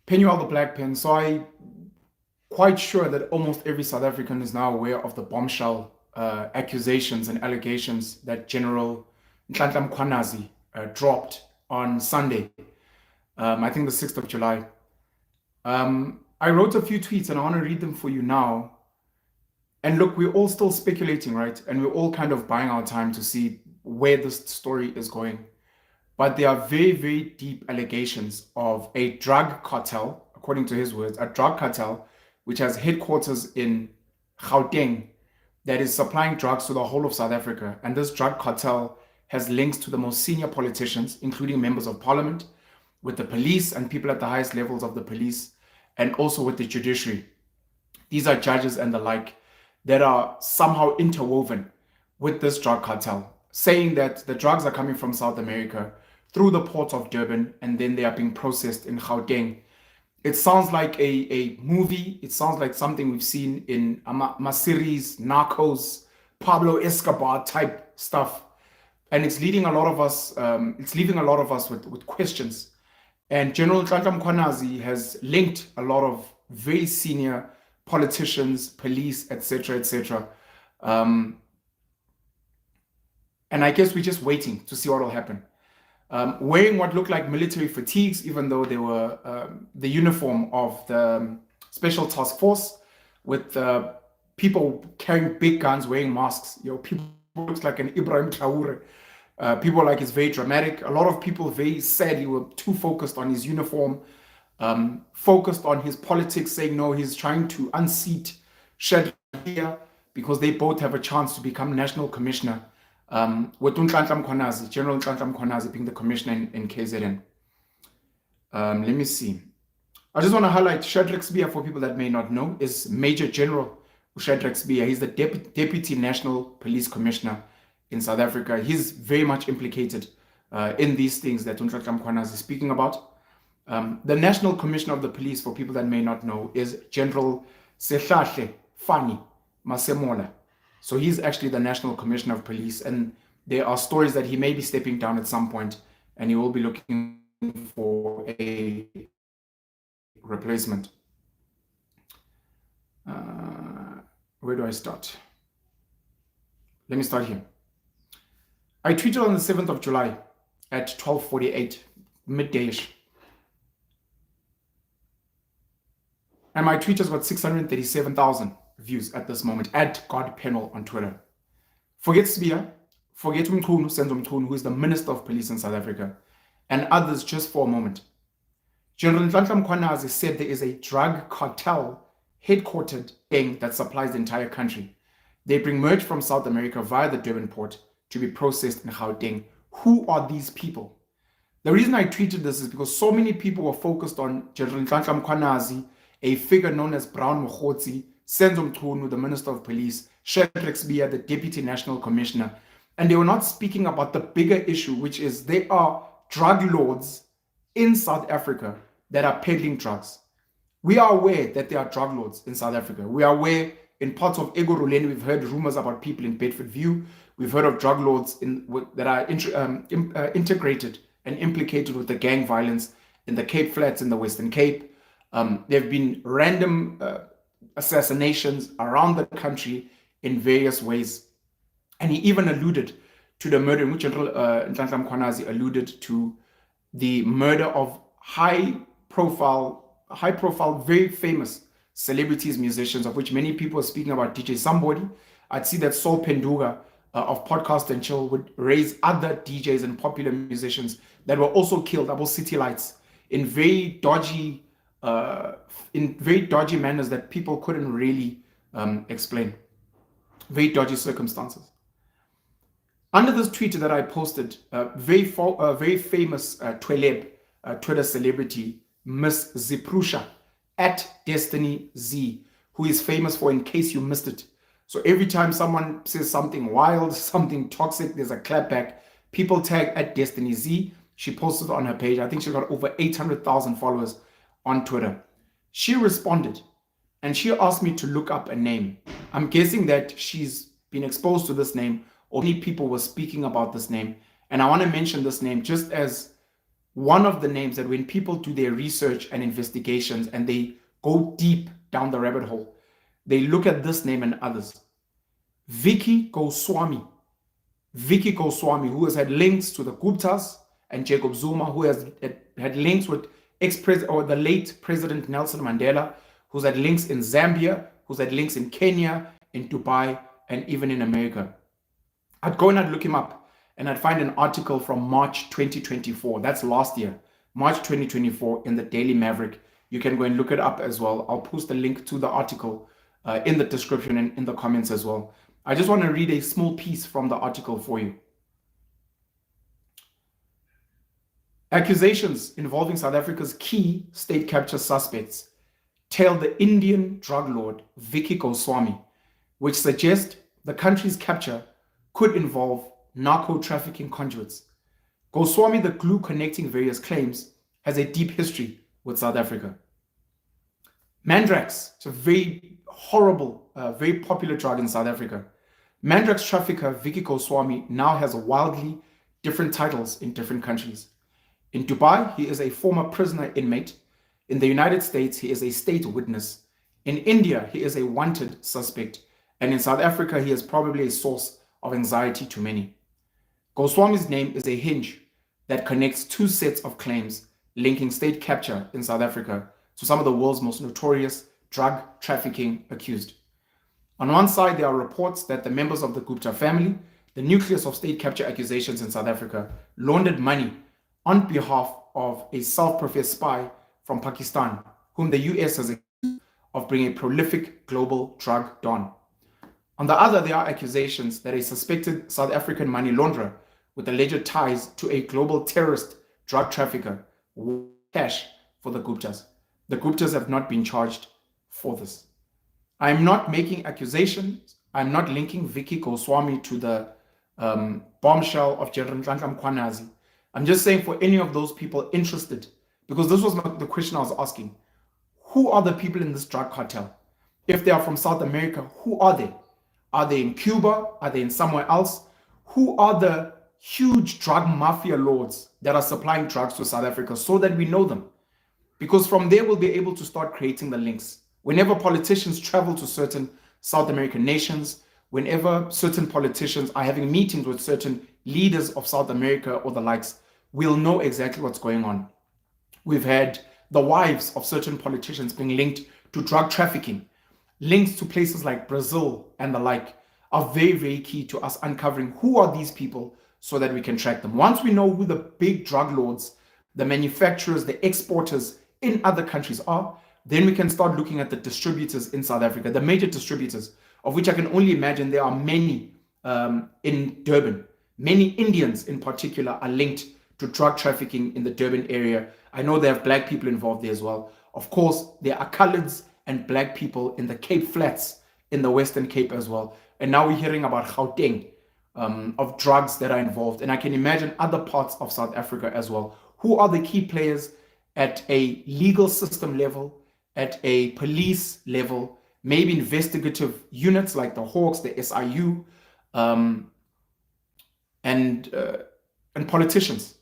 Penuel the Black Pen. So I quite sure that almost every South African is now aware of the bombshell accusations and allegations that General Nhlanhla Mkhwanazi dropped on Sunday, I think the 6th of July. I wrote a few tweets and I want to read them for you now. And look, we're all still speculating, right? And we're all kind of buying our time to see where this story is going. But there are very, very deep allegations of a drug cartel, according to his words, a drug cartel which has headquarters in Gauteng that is supplying drugs to the whole of South Africa. And this drug cartel has links to the most senior politicians, including members of parliament, with the police and people at the highest levels of the police, and also with the judiciary. These are judges and the like that are somehow interwoven with this drug cartel, saying that the drugs are coming from South America through the port of Durban, and then they are being processed in Gauteng. It sounds like a movie. It sounds like something we've seen in a series, Narcos, Pablo Escobar type stuff. And it's leading a lot of us, leaving a lot of us with questions. And General Nhlanhla Mkhwanazi has linked a lot of very senior politicians, police, etc., etc. And I guess we're just waiting to see what will happen. Wearing what looked like military fatigues, even though they were the uniform of the Special Task Force, with people carrying big guns, wearing masks. People looks like an Ibrahim Traore. People like it's very dramatic. A lot of people very sadly were too focused on his uniform, focused on his politics, saying no, he's trying to unseat Shadrack because they both have a chance to become national commissioner. With Nhlanhla Mkhwanazi, General Nhlanhla Mkhwanazi being the commissioner in KZN. Let me see. I just want to highlight Shadrack Spear, for people that may not know, is Major General Shadrack Spear. He's the Deputy National Police Commissioner in South Africa. He's very much implicated in these things that Nhlanhla Mkhwanazi is speaking about. The National Commissioner of the Police, for people that may not know, is General Sehlahle Fani Masemola. So he's actually the National Commissioner of Police, and there are stories that he may be stepping down at some point, and he will be looking for a replacement. Where do I start? Let me start here. I tweeted on the 7th of July at 12:48, midday-ish. And my tweet has got 637,000 views at this moment, at God Panel on Twitter. Forget Spear, forget Mkhwanazi, who is the Minister of Police in South Africa, and others just for a moment. General Nhlanhla Mkhwanazi said there is a drug cartel headquartered gang that supplies the entire country. They bring merch from South America via the Durban port to be processed in Gauteng. Who are these people? The reason I tweeted this is because so many people were focused on General Nhlanhla Mkhwanazi, a figure known as Brown Mokgotsi, Senzo Mchunu, the Minister of Police, Shadrack Spear, the Deputy National Commissioner, and they were not speaking about the bigger issue, which is there are drug lords in South Africa that are peddling drugs. We are aware that there are drug lords in South Africa. We are aware in parts of Egoroleni, we've heard rumors about people in Bedford View. We've heard of drug lords that are integrated and implicated with the gang violence in the Cape Flats in the Western Cape. There have been random assassinations around the country in various ways. And he even alluded to the murder in which General Nhlanhla Mkhwanazi alluded to the murder of high profile, very famous celebrities, musicians, of which many people are speaking about. DJ Somebody. I'd see that Saul Penduga of Podcast and Chill would raise other DJs and popular musicians that were also killed, about City Lights, in very dodgy manners that people couldn't really explain. Very dodgy circumstances. Under this tweet that I posted, very famous Twitter celebrity, Miss Ziprusha, at Destiny Z, who is famous for, in case you missed it. So every time someone says something wild, something toxic, there's a clapback. People tag at Destiny Z. She posted on her page. I think she got over 800,000 followers on Twitter. She responded and she asked me to look up a name. I'm guessing that she's been exposed to this name, or many people were speaking about this name. And I want to mention this name just as one of the names that when people do their research and investigations and they go deep down the rabbit hole, they look at this name and others. Vicky Goswami. Vicky Goswami, who has had links to the Guptas, and Jacob Zuma, who has had links with the late President Nelson Mandela, who's had links in Zambia, who's had links in Kenya, in Dubai, and even in America. I'd go and I'd look him up, and I'd find an article from March 2024. That's last year, March 2024, in the Daily Maverick. You can go and look it up as well. I'll post a link to the article in the description and in the comments as well. I just want to read a small piece from the article for you. Accusations involving South Africa's key state capture suspects tail the Indian drug lord Vicky Goswami, which suggest the country's capture could involve narco-trafficking conduits. Goswami, the glue connecting various claims, has a deep history with South Africa. Mandrax, it's a very horrible, very popular drug in South Africa. Mandrax trafficker Vicky Goswami now has wildly different titles in different countries. In Dubai, he is a former prisoner inmate. In the United States, he is a state witness. In India, he is a wanted suspect. And in South Africa, he is probably a source of anxiety to many. Goswami's name is a hinge that connects two sets of claims linking state capture in South Africa to some of the world's most notorious drug trafficking accused. On one side, there are reports that the members of the Gupta family, the nucleus of state capture accusations in South Africa, laundered money on behalf of a self-professed spy from Pakistan, whom the US has accused of being a prolific global drug don. On the other, there are accusations that a suspected South African money launderer with alleged ties to a global terrorist drug trafficker wore cash for the Guptas. The Guptas have not been charged for this. I am not making accusations. I'm not linking Vicky Goswami to the bombshell of Nhlanhla Mkhwanazi. I'm just saying, for any of those people interested, because this was not the question I was asking, who are the people in this drug cartel? If they are from South America, who are they? Are they in Cuba? Are they in somewhere else? Who are the huge drug mafia lords that are supplying drugs to South Africa, so that we know them? Because from there, we'll be able to start creating the links. Whenever politicians travel to certain South American nations, whenever certain politicians are having meetings with certain leaders of South America or the likes, we'll know exactly what's going on. We've had the wives of certain politicians being linked to drug trafficking. Links to places like Brazil and the like are very, very key to us uncovering who are these people so that we can track them. Once we know who the big drug lords, the manufacturers, the exporters in other countries are, then we can start looking at the distributors in South Africa, the major distributors, of which I can only imagine there are many in Durban. Many Indians in particular are linked to drug trafficking in the Durban area. I know they have black people involved there as well. Of course, there are coloreds and black people in the Cape Flats, in the Western Cape as well. And now we're hearing about Gauteng, of drugs that are involved. And I can imagine other parts of South Africa as well. Who are the key players at a legal system level, at a police level, maybe investigative units like the Hawks, the SIU, and politicians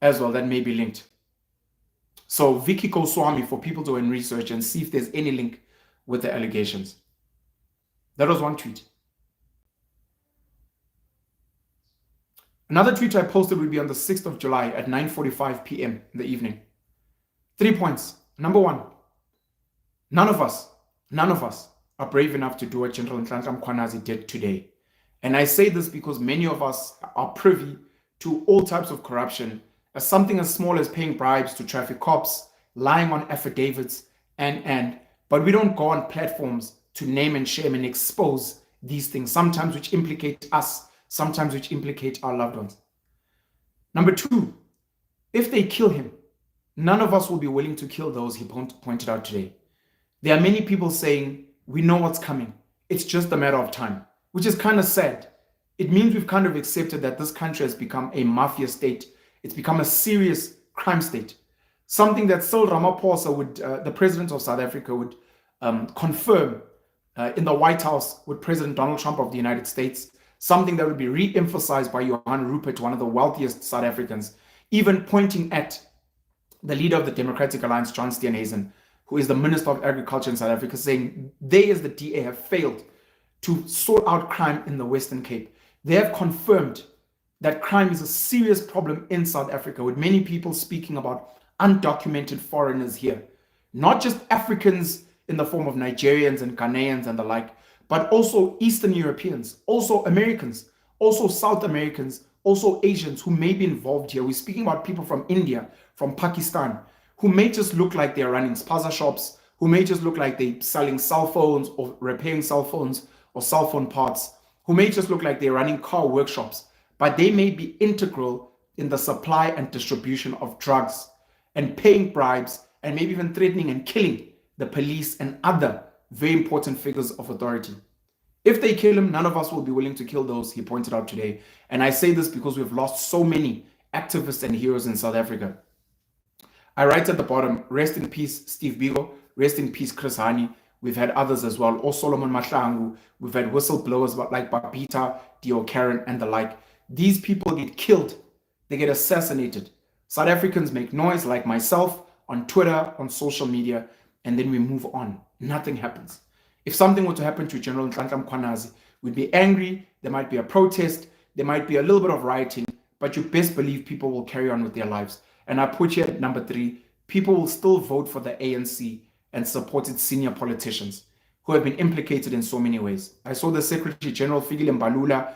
as well that may be linked. So Vicky Goswami, for people to go and research and see if there's any link with the allegations. That was one tweet. Another tweet I posted would be on the 6th of July at 9:45 p.m. in the evening. 3 points. Number one, none of us are brave enough to do what General Nhlanhla Mkhwanazi did today. And I say this because many of us are privy to all types of corruption, as something as small as paying bribes to traffic cops, lying on affidavits, but we don't go on platforms to name and shame and expose these things, sometimes which implicate us, sometimes which implicate our loved ones. Number two, if they kill him, none of us will be willing to kill those he pointed out today. There are many people saying, we know what's coming. It's just a matter of time, which is kind of sad. It means we've kind of accepted that this country has become a mafia state. It's become a serious crime state. Something that Cyril Ramaphosa would, the president of South Africa, would confirm in the White House with President Donald Trump of the United States. Something that would be re-emphasized by Johan Rupert, one of the wealthiest South Africans. even pointing at the leader of the Democratic Alliance, John Steenhuisen, who is the Minister of Agriculture in South Africa, saying they as the DA have failed to sort out crime in the Western Cape. They have confirmed that crime is a serious problem in South Africa, with many people speaking about undocumented foreigners here. Not just Africans in the form of Nigerians and Ghanaians and the like, but also Eastern Europeans, also Americans, also South Americans, also Asians who may be involved here. We're speaking about people from India, from Pakistan, who may just look like they're running spaza shops, who may just look like they're selling cell phones or repairing cell phones or cell phone parts, who may just look like they're running car workshops, but they may be integral in the supply and distribution of drugs and paying bribes and maybe even threatening and killing the police and other very important figures of authority. If they kill him, none of us will be willing to kill those, he pointed out today. And I say this because we've lost so many activists and heroes in South Africa. I write at the bottom, rest in peace, Steve Biko, rest in peace, Chris Hani. We've had others as well, or Solomon Mahlangu. We've had whistleblowers like Babita, Dio Karen, and the like. These people get killed. They get assassinated. South Africans make noise like myself on Twitter, on social media, and then we move on. Nothing happens. If something were to happen to General Nhlanhla Mkhwanazi, we'd be angry. There might be a protest. There might be a little bit of rioting, but you best believe people will carry on with their lives. And I put here number 3, people will still vote for the ANC and support its senior politicians who have been implicated in so many ways. I saw the Secretary General Fikile Mbalula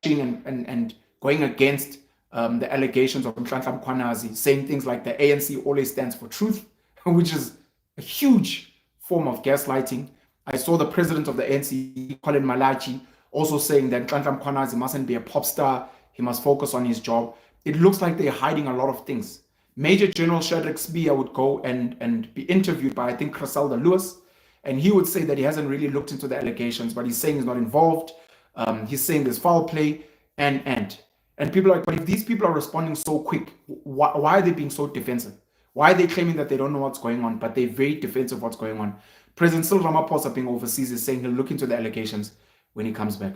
and going against the allegations of Nhlanhla Mkhwanazi, saying things like the ANC always stands for truth, which is a huge form of gaslighting. I saw the president of the ANC, Colin Malachi, also saying that Nhlanhla Mkhwanazi mustn't be a pop star, he must focus on his job. It looks like they're hiding a lot of things. Major General Shadrack Spear would go and be interviewed by, I think, Griselda Lewis, and he would say that he hasn't really looked into the allegations, but he's saying he's not involved. He's saying there's foul play, and people are like, but if these people are responding so quick, why are they being so defensive? Why are they claiming that they don't know what's going on, but they're very defensive of what's going on? President Cyril Ramaphosa, being overseas, is saying he'll look into the allegations when he comes back.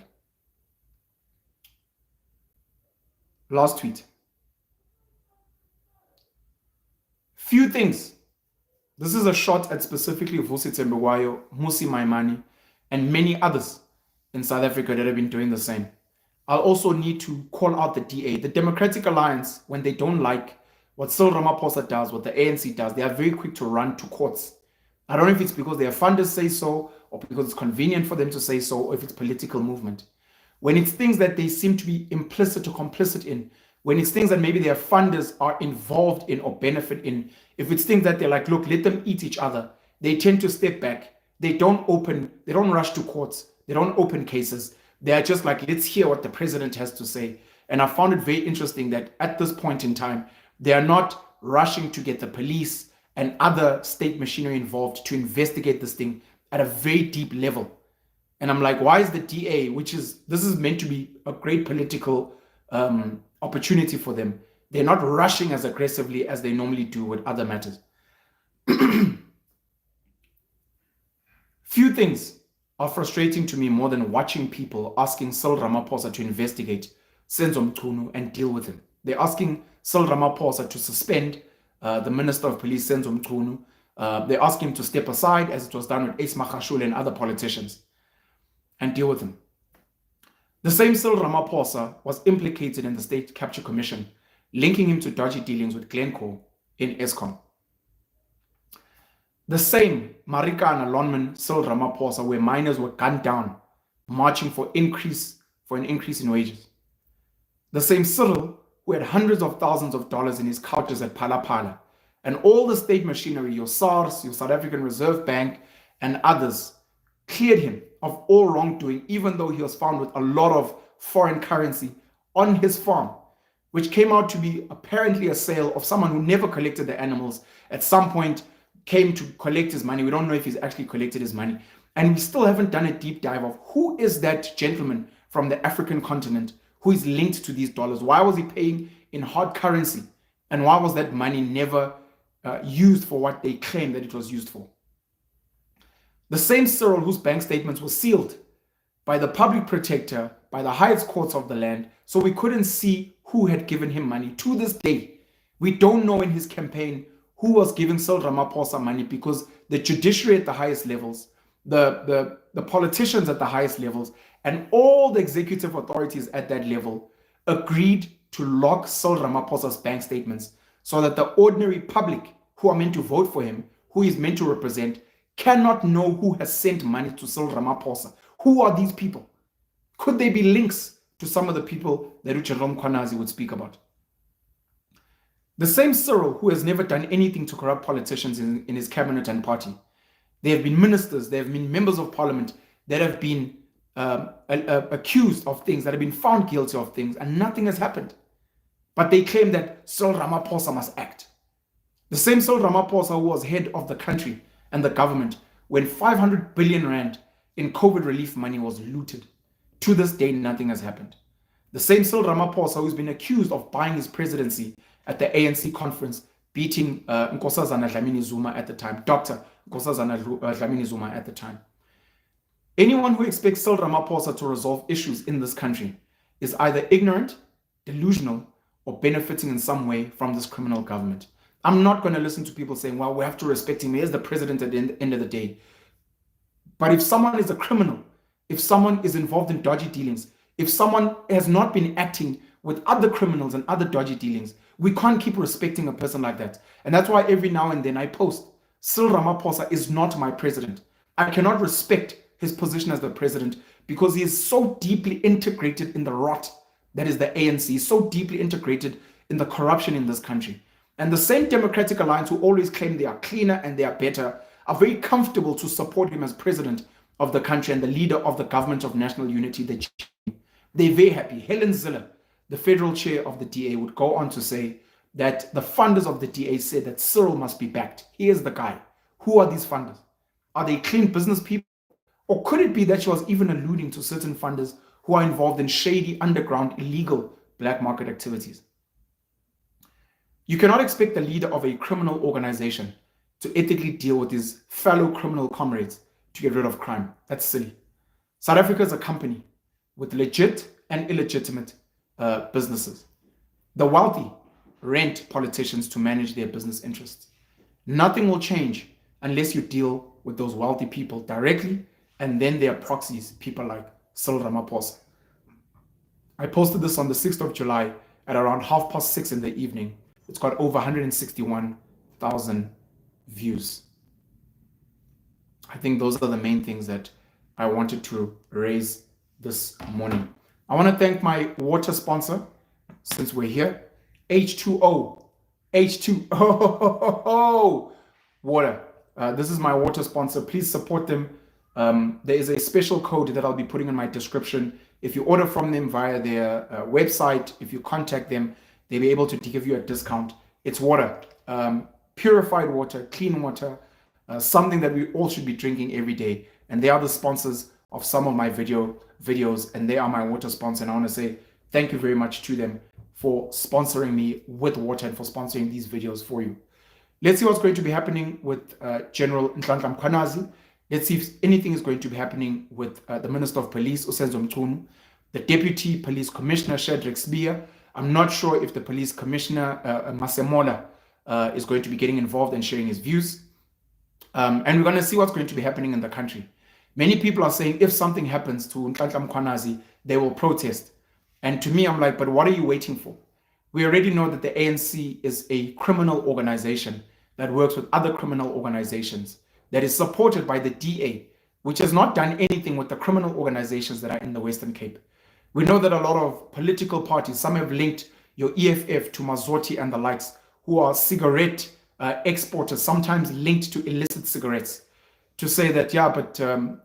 Last tweet. Few things. This is a shot at specifically Vusi Tembekwayo, Musi Maimane, and many others in South Africa that have been doing the same. I'll also need to call out the DA. The Democratic Alliance, when they don't like what Cyril Ramaphosa does, what the ANC does, they are very quick to run to courts. I don't know if it's because their funders say so, or because it's convenient for them to say so, or if it's political movement. When it's things that they seem to be implicit or complicit in, when it's things that maybe their funders are involved in or benefit in, if it's things that they're like, look, let them eat each other, they tend to step back. They don't rush to courts. They don't open cases. They're just like, let's hear what the president has to say. And I found it very interesting that at this point in time, they are not rushing to get the police and other state machinery involved to investigate this thing at a very deep level. And I'm like, why is the DA, this is meant to be a great political opportunity for them, they're not rushing as aggressively as they normally do with other matters? Few things are frustrating to me more than watching people asking Cyril Ramaphosa to investigate Senzo Mchunu and deal with him. They're asking Cyril Ramaphosa to suspend the Minister of Police, Senzo Mchunu. They're asking him to step aside, as it was done with Ace Magashule and other politicians, and deal with him. The same Cyril Ramaphosa was implicated in the State Capture Commission, linking him to dodgy dealings with Glencore in Eskom. The same Marikana Lonman Cyril Ramaphosa, where miners were gunned down, marching for an increase in wages. The same Cyril who had hundreds of thousands of dollars in his couches at Phala Phala, and all the state machinery, your SARS, your South African Reserve Bank, and others, cleared him of all wrongdoing, even though he was found with a lot of foreign currency on his farm, which came out to be apparently a sale of someone who never collected the animals, at some point came to collect his money. We don't know if he's actually collected his money. And we still haven't done a deep dive of who is that gentleman from the African continent who is linked to these dollars. Why was he paying in hard currency? And why was that money never used for what they claim that it was used for? The same Cyril whose bank statements were sealed by the public protector, by the highest courts of the land, so we couldn't see who had given him money. To this day, We don't know in his campaign who was giving Cyril Ramaphosa money, because the judiciary at the highest levels, the politicians at the highest levels, and all the executive authorities at that level agreed to lock Cyril Ramaphosa's bank statements so that the ordinary public who are meant to vote for him, who he's meant to represent, cannot know who has sent money to Cyril Ramaphosa. Who are these people? Could they be links to some of the people that Mkhwanazi would speak about? The same Cyril who has never done anything to corrupt politicians in his cabinet and party. There have been ministers, there have been members of parliament that have been accused of things, that have been found guilty of things, and nothing has happened. But they claim that Cyril Ramaphosa must act. The same Cyril Ramaphosa who was head of the country and the government when 500 billion rand in COVID relief money was looted. To this day, nothing has happened. The same Cyril Ramaphosa who's been accused of buying his presidency at the ANC conference, beating Nkosazana Dlamini Zuma at the time, Dr. Nkosazana Dlamini Zuma at the time. Anyone who expects Cyril Ramaphosa to resolve issues in this country is either ignorant, delusional, or benefiting in some way from this criminal government. I'm not going to listen to people saying, well, we have to respect him. He is the president at the end of the day. But if someone is a criminal, if someone is involved in dodgy dealings, if someone has not been acting with other criminals and other dodgy dealings, we can't keep respecting a person like that. And that's why every now and then I post, Cyril Ramaphosa is not my president. I cannot respect his position as the president because he is so deeply integrated in the rot that is the ANC, so deeply integrated in the corruption in this country. And the same Democratic Alliance who always claim they are cleaner and they are better are very comfortable to support him as president of the country and the leader of the government of national unity. They're very happy. Helen Zille, the federal chair of the DA, would go on to say that the funders of the DA said that Cyril must be backed. He is the guy. Who are these funders? Are they clean business people? Or could it be that she was even alluding to certain funders who are involved in shady, underground, illegal black market activities? You cannot expect the leader of a criminal organization to ethically deal with his fellow criminal comrades to get rid of crime. That's silly. South Africa is a company with legit and illegitimate businesses. The wealthy rent politicians to manage their business interests. Nothing will change unless you deal with those wealthy people directly and then their proxies, people like Cyril Ramaphosa. I posted this on the 6th of July at around 6:30 in the evening. It's got over 161,000 views. I think those are the main things that I wanted to raise this morning. I want to thank my water sponsor, since we're here, H2O. H2O water. This is my water sponsor. Please support them. There is a special code that I'll be putting in my description. If you order from them via their website, if you contact them, they'll be able to give you a discount. It's water, purified water, clean water, something that we all should be drinking every day. And they are the sponsors of some of my videos, and they are my water sponsor. And I want to say thank you very much to them for sponsoring me with water and for sponsoring these videos for you. Let's see what's going to be happening with General Nhlanhla Mkhwanazi. Let's see if anything is going to be happening with the Minister of Police, Usenzo Mchunu, the Deputy Police Commissioner, Shadrack Spear. I'm not sure if the Police Commissioner, Masemola, is going to be getting involved and sharing his views. And we're going to see what's going to be happening in the country. Many people are saying if something happens to Nhlanhla Mkhwanazi, they will protest. And to me, I'm like, but what are you waiting for? We already know that the ANC is a criminal organization that works with other criminal organizations, that is supported by the DA, which has not done anything with the criminal organizations that are in the Western Cape. We know that a lot of political parties, some have linked your EFF to Mazoti and the likes, who are cigarette exporters, sometimes linked to illicit cigarettes, to say that, yeah, but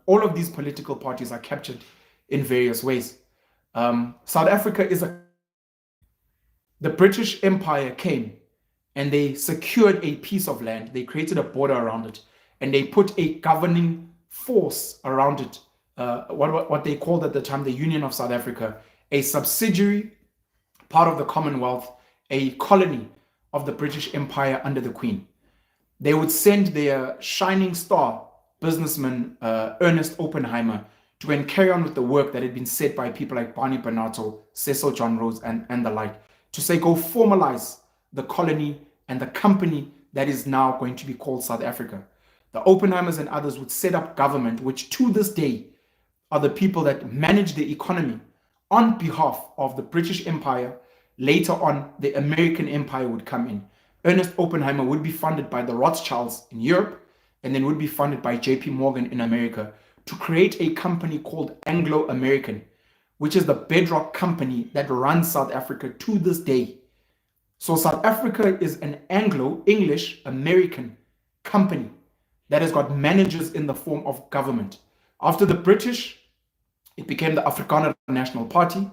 all of these political parties are captured in various ways. South Africa is the British Empire came and they secured a piece of land. They created a border around it and they put a governing force around it. What they called at the time the Union of South Africa, a subsidiary part of the Commonwealth, a colony of the British Empire under the Queen. They would send their shining star businessman, Ernest Oppenheimer, to then carry on with the work that had been set by people like Barney Bernardo, Cecil John Rhodes, and the like, to say, go formalize the colony, and the company that is now going to be called South Africa. The Oppenheimers and others would set up government, which to this day are the people that manage the economy on behalf of the British Empire. Later on, the American Empire would come in. Ernest Oppenheimer would be funded by the Rothschilds in Europe, and then would be funded by JP Morgan in America to create a company called Anglo-American, which is the bedrock company that runs South Africa to this day. So South Africa is an Anglo-English American company that has got managers in the form of government. After the British, it became the Afrikaner National Party.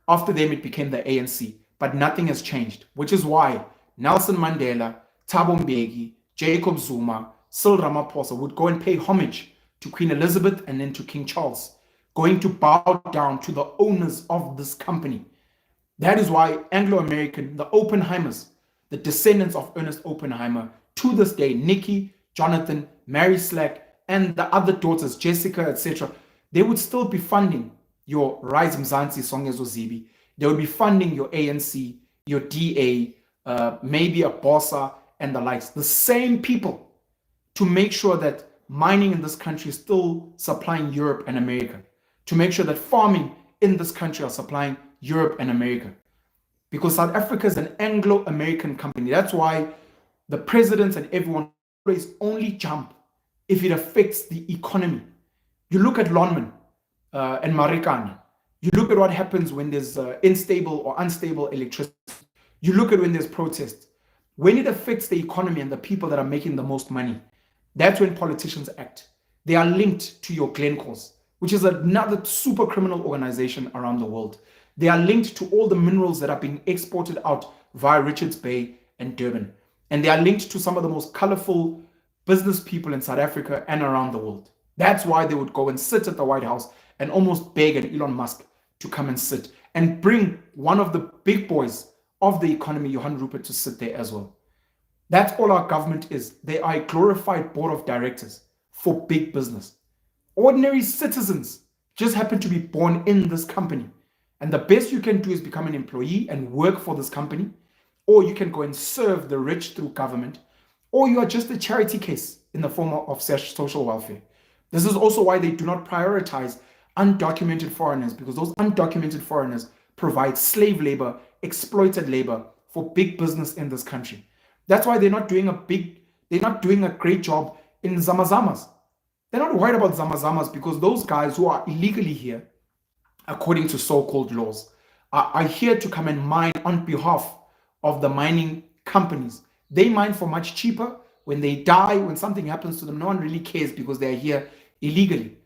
After them, it became the ANC. But nothing has changed, which is why Nelson Mandela, Thabo Mbeki, Jacob Zuma, Cyril Ramaphosa would go and pay homage to Queen Elizabeth and then to King Charles, going to bow down to the owners of this company. That is why Anglo-American, the Oppenheimers, the descendants of Ernest Oppenheimer, to this day, Nikki, Jonathan, Mary Slack, and the other daughters, Jessica, etc., they would still be funding your Rise Mzansi Songezo Zibi. They would be funding your ANC, your DA, maybe a BOSA, and the likes. The same people to make sure that mining in this country is still supplying Europe and America, to make sure that farming in this country are supplying Europe and America. Because South Africa is an Anglo-American company. That's why the presidents and everyone always only jump if it affects the economy. You look at Lonmin and Marikana. You look at what happens when there's unstable or unstable electricity. You look at when there's protests. When it affects the economy and the people that are making the most money, that's when politicians act. They are linked to your Glencores, which is another super criminal organization around the world. They are linked to all the minerals that are being exported out via Richards Bay and Durban. And they are linked to some of the most colorful business people in South Africa and around the world. That's why they would go and sit at the White House and almost beg an Elon Musk to come and sit and bring one of the big boys of the economy, Johan Rupert, to sit there as well. That's all our government is. They are a glorified board of directors for big business. Ordinary citizens just happen to be born in this company. And the best you can do is become an employee and work for this company, or you can go and serve the rich through government, or you are just a charity case in the form of social welfare. This is also why they do not prioritize undocumented foreigners, because those undocumented foreigners provide slave labor, exploited labor for big business in this country. That's why they're not doing a great job in Zamazamas. They're not worried about Zamazamas because those guys who are illegally here, according to so-called laws, are here to come and mine on behalf of the mining companies. They mine for much cheaper. When they die, when something happens to them, no one really cares because they're here illegally,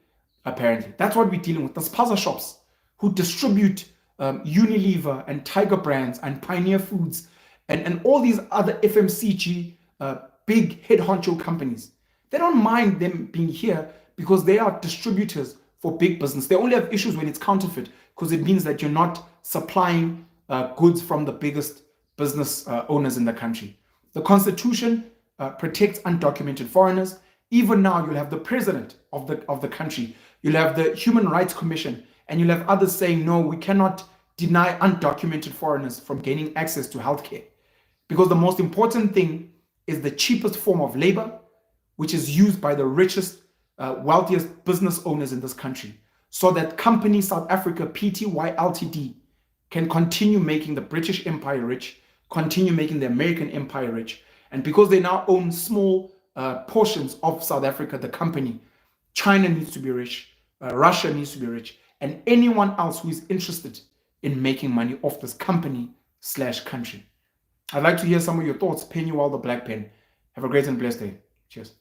apparently. That's what we're dealing with. The spaza shops who distribute Unilever and Tiger Brands and Pioneer Foods and all these other FMCG big head honcho companies. They don't mind them being here because they are distributors for big business. They only have issues when it's counterfeit because it means that you're not supplying goods from the biggest business owners in the country. The Constitution protects undocumented foreigners. Even now, you'll have the president of the country. You'll have the Human Rights Commission, and you'll have others saying, no, we cannot deny undocumented foreigners from gaining access to healthcare. Because the most important thing is the cheapest form of labor, which is used by the richest, wealthiest business owners in this country, so that company South Africa Pty Ltd can continue making the British Empire rich, continue making the American Empire rich. And because they now own small portions of South Africa, the company, China needs to be rich, Russia needs to be rich, and anyone else who is interested in making money off this company/country. I'd like to hear some of your thoughts. Pen you all the black pen. Have a great and blessed day. Cheers.